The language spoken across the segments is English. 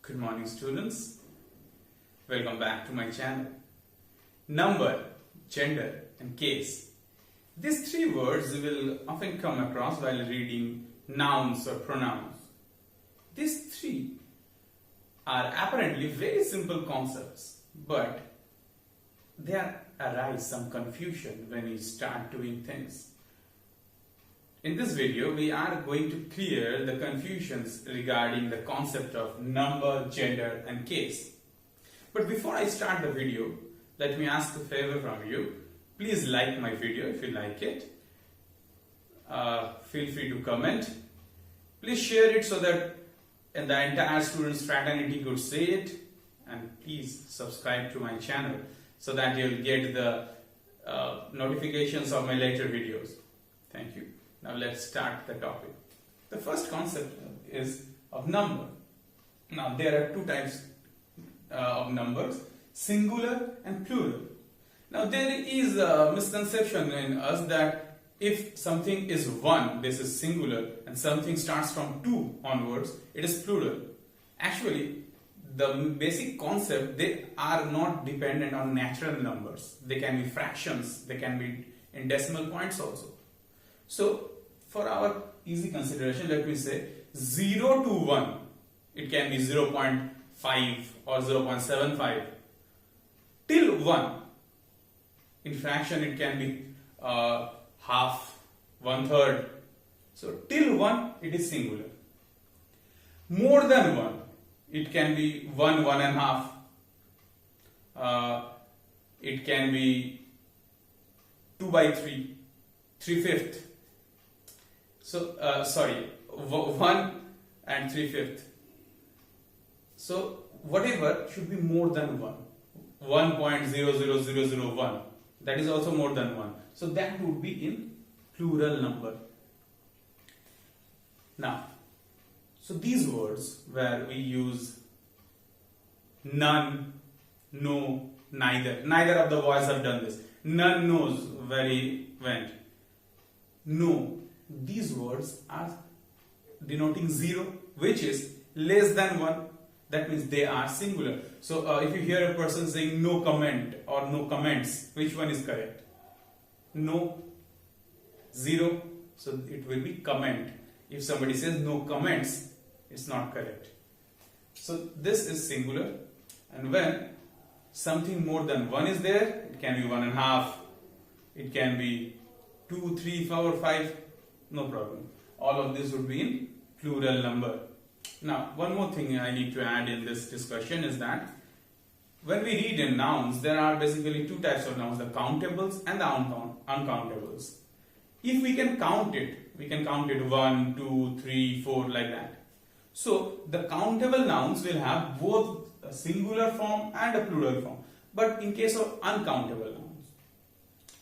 Good morning, students. Welcome back to my channel. Number, gender and case. These three words you will often come across while reading nouns or pronouns. These three are apparently very simple concepts, but there arise some confusion when you start doing things. In this video, we are going to clear the confusions regarding the concept of number, gender and case. But before I start the video, let me ask a favor from you. Please like my video if you like it. Feel free to comment. Please share it so that the entire students fraternity could see it. And please subscribe to my channel so that you'll get the notifications of my later videos. Thank you. Now let's start the topic. The first concept is of number. Now there are two types of numbers, singular and plural. Now there is a misconception in us that if something is 1, this is singular, and something starts from 2 onwards, it is plural. Actually, the basic concept, they are not dependent on natural numbers. They can be fractions, they can be in decimal points also. So, for our easy consideration, let me say 0 to 1, it can be 0.5 or 0.75. Till 1, in fraction it can be half, 1/3. So, till 1, it is singular. More than 1, it can be 1, 1.5. It can be 2/3, 3/5. So, 1 and 3/5. So, whatever should be more than 1. 1.00001. That is also more than 1. So, that would be in plural number. Now, so these words where we use none, no, neither. Neither of the boys have done this. None knows where he went. No. These words are denoting 0, which is less than 1. That means they are singular. So if you hear a person saying no comment or no comments, which one is correct? No, 0. So it will be comment. If somebody says no comments, it's not correct. So this is singular. And when something more than 1 is there, it can be 1.5. It can be 2, 3, 4, 5. No problem. All of this would be in plural number. Now, one more thing I need to add in this discussion is that when we read in nouns, there are basically two types of nouns, the countables and the uncountables. If we can count it, we can count it 1, 2, 3, 4 like that. So, the countable nouns will have both a singular form and a plural form. But in case of uncountable nouns,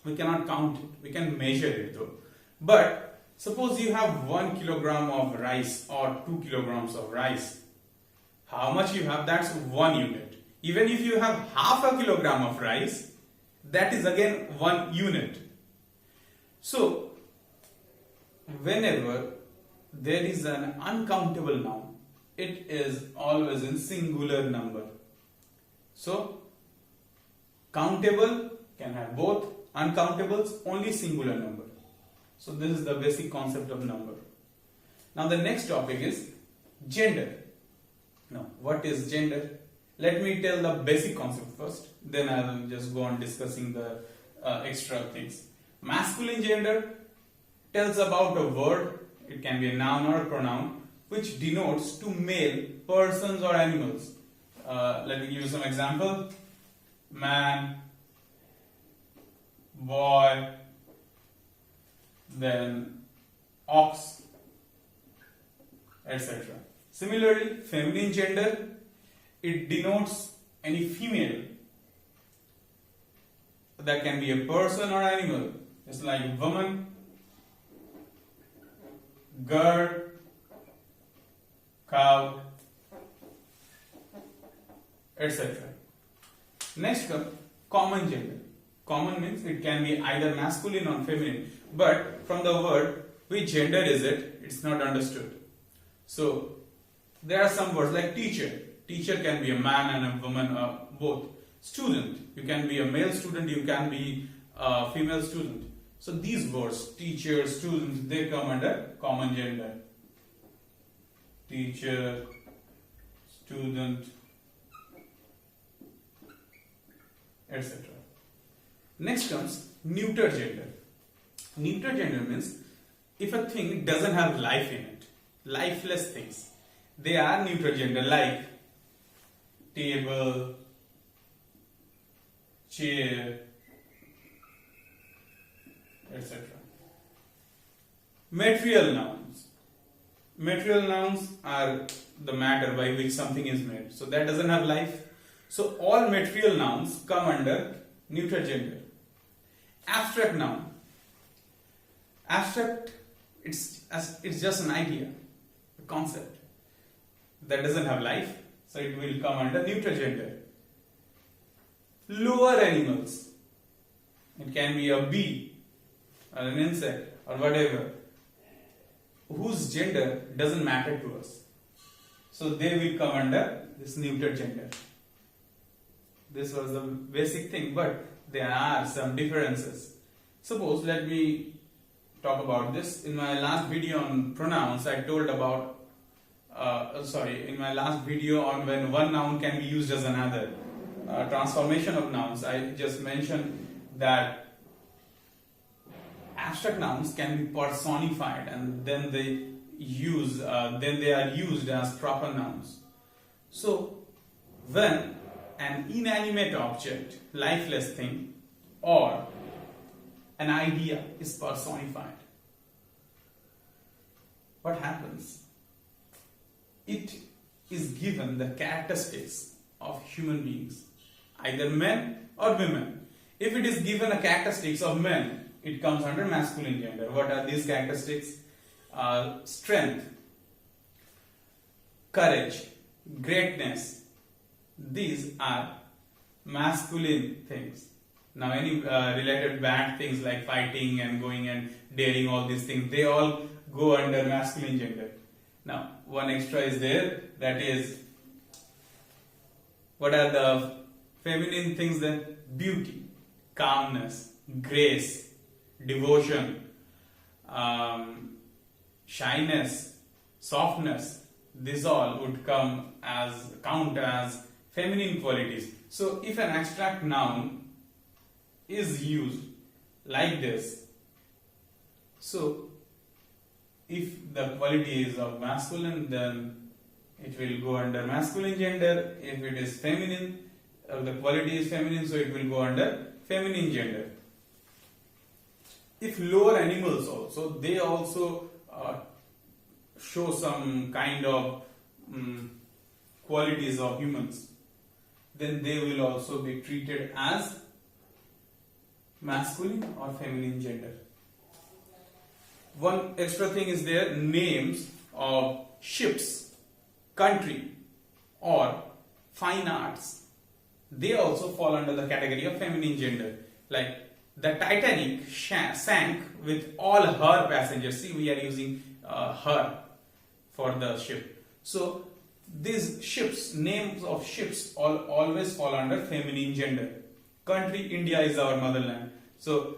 we cannot count it. We can measure it though. But suppose you have 1 kilogram of rice or 2 kilograms of rice. How much you have? That's 1 unit. Even if you have half a kilogram of rice, that is again 1 unit. So, whenever there is an uncountable noun, it is always in singular number. So, countable can have both, uncountables only singular number. So this is the basic concept of number. Now the next topic is gender. Now what is gender? Let me tell the basic concept first. Then I will just go on discussing the extra things. Masculine gender tells about a word. It can be a noun or a pronoun which denotes to male persons or animals. Let me give you some example. Man, boy, then ox, etc. Similarly, feminine gender, it denotes any female. That can be a person or animal. It's like woman, girl, cow, etc. Next comes common gender. Common means it can be either masculine or feminine. But from the word, which gender is it? It's not understood. So, there are some words like teacher. Teacher can be a man and a woman, both. Student, you can be a male student, you can be a female student. So these words, teacher, student, they come under common gender. Teacher, student, etc. Next comes neuter gender. Neuter gender means if a thing doesn't have life in it, lifeless things, they are neuter gender, like table, chair, etc. Material nouns. Material nouns are the matter by which something is made. So that doesn't have life. So all material nouns come under neuter gender. Abstract noun. Abstract, it's just an idea, a concept that doesn't have life, so it will come under neuter gender. Lower animals. It can be a bee or an insect or whatever, whose gender doesn't matter to us. So they will come under this neuter gender. This was the basic thing, but there are some differences. Suppose, let me talk about this. In my last video on pronouns, I told about, in my last video on when one noun can be used as another, transformation of nouns, I just mentioned that abstract nouns can be personified and then they are used as proper nouns. So when an inanimate object, lifeless thing, or an idea is personified, what happens? It is given the characteristics of human beings, either men or women. If it is given a characteristics of men, it comes under masculine gender. What are these characteristics? Strength, courage, greatness. These are masculine things. Now any related bad things like fighting and going and daring, all these things, they all go under masculine gender. Now one extra is there, that is, what are the feminine things then? Beauty, calmness, grace, devotion, shyness, softness. These all would count as feminine qualities. So if an abstract noun is used like this, so if the quality is of masculine, then it will go under masculine gender. If it is feminine, the quality is feminine, so it will go under feminine gender. If lower animals also, they also show some kind of qualities of humans, then they will also be treated as masculine or feminine gender. One extra thing is there, names of ships, country, or fine arts. They also fall under the category of feminine gender. Like the Titanic sank with all her passengers. See, we are using her for the ship. So these ships, names of ships, always fall under feminine gender. Country, India is our motherland. So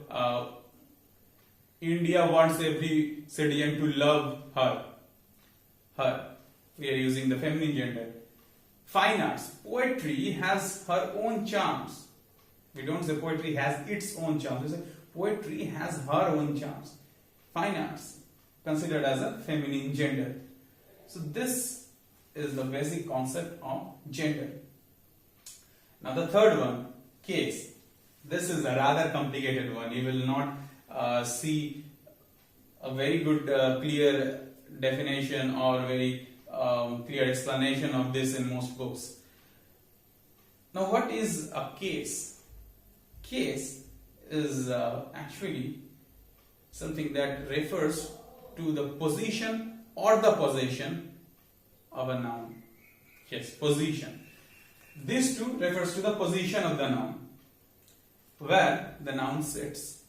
India wants every citizen to love her. We are using the feminine gender. Fine arts, poetry has her own charms. We don't say poetry has its own charms. We say poetry has her own charms. Fine arts, considered as a feminine gender. So this is the basic concept of gender. Now the third one, case. This is a rather complicated one. You will not see a very good clear definition or very clear explanation of this in most books. Now what is a case? Case is actually something that refers to the position or the possession of a noun. Yes, position. This too refers to the position of the noun, where the noun sits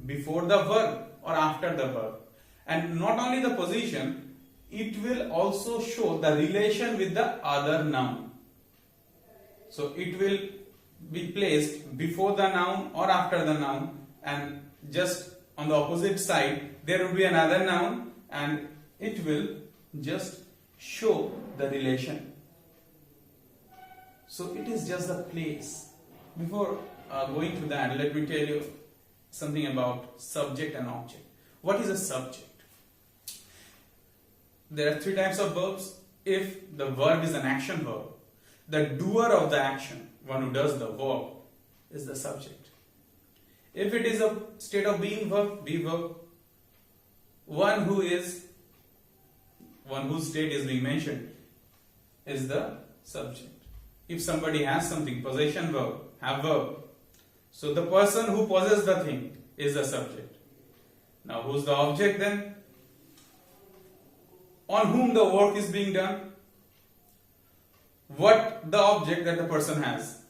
before the verb or after the verb. And not only the position, it will also show the relation with the other noun. So it will be placed before the noun or after the noun, and just on the opposite side there will be another noun, and it will just show the relation. So it is just the place. Before going to that, let me tell you something about subject and object. What is a subject? There are three types of verbs. If the verb is an action verb, the doer of the action, one who does the verb, is the subject. If it is a state of being verb, be verb, one whose state is being mentioned is the subject. If somebody has something, possession verb, have verb, so the person who possesses the thing is the subject. Now who's the object then? On whom the work is being done? What the object that the person has?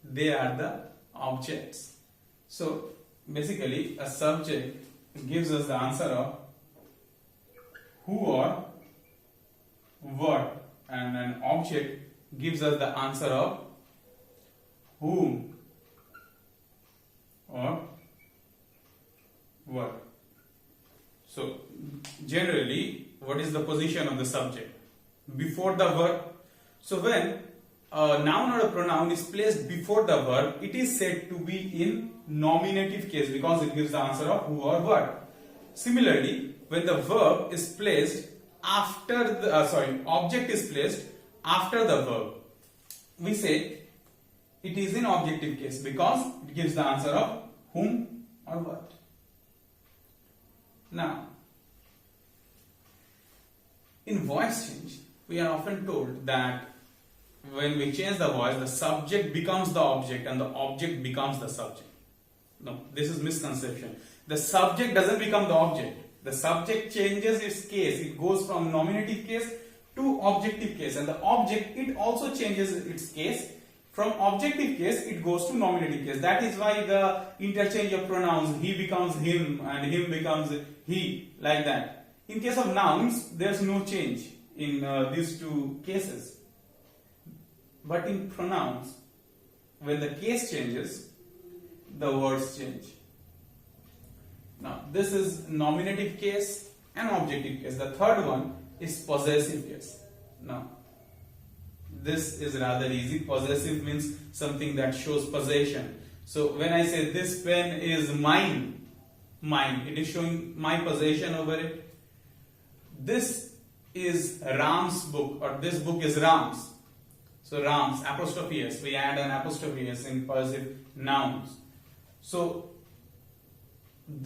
They are the objects. So basically a subject gives us the answer of who or what, and an object gives us the answer of whom or what. So generally, what is the position of the subject? Before the verb. So when a noun or a pronoun is placed before the verb, it is said to be in nominative case because it gives the answer of who or what. Similarly, when the verb is placed after the object is placed after the verb, we say it is in objective case because it gives the answer of whom or what. Now, in voice change, we are often told that when we change the voice, the subject becomes the object and the object becomes the subject. No, this is misconception. The subject doesn't become the object. The subject changes its case. It goes from nominative case to objective case, and the object, it also changes its case. From objective case, it goes to nominative case. That is why the interchange of pronouns, he becomes him and him becomes he, like that. In case of nouns, there's no change in these two cases. But in pronouns, when the case changes, the words change. Now, this is nominative case and objective case. The third one is possessive case. Now, this is rather easy. Possessive means something that shows possession. So when I say this pen is mine, it is showing my possession over it. This is Ram's book, or this book is Ram's. So Ram's, apostrophe s, we add an apostrophe s in possessive nouns. So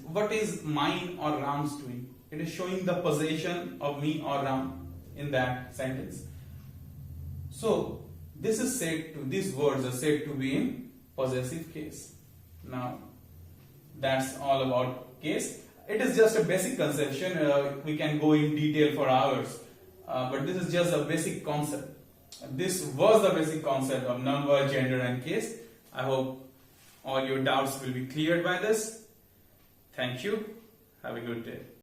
what is mine or Ram's doing? It is showing the possession of me or Ram in that sentence. So this is said to, these words are said to be in possessive case. Now that's all about case. It is just a basic conception. We can go in detail for hours, but this is just a basic concept. This was the basic concept of number, gender and case. I hope all your doubts will be cleared by this. Thank you. Have a good day.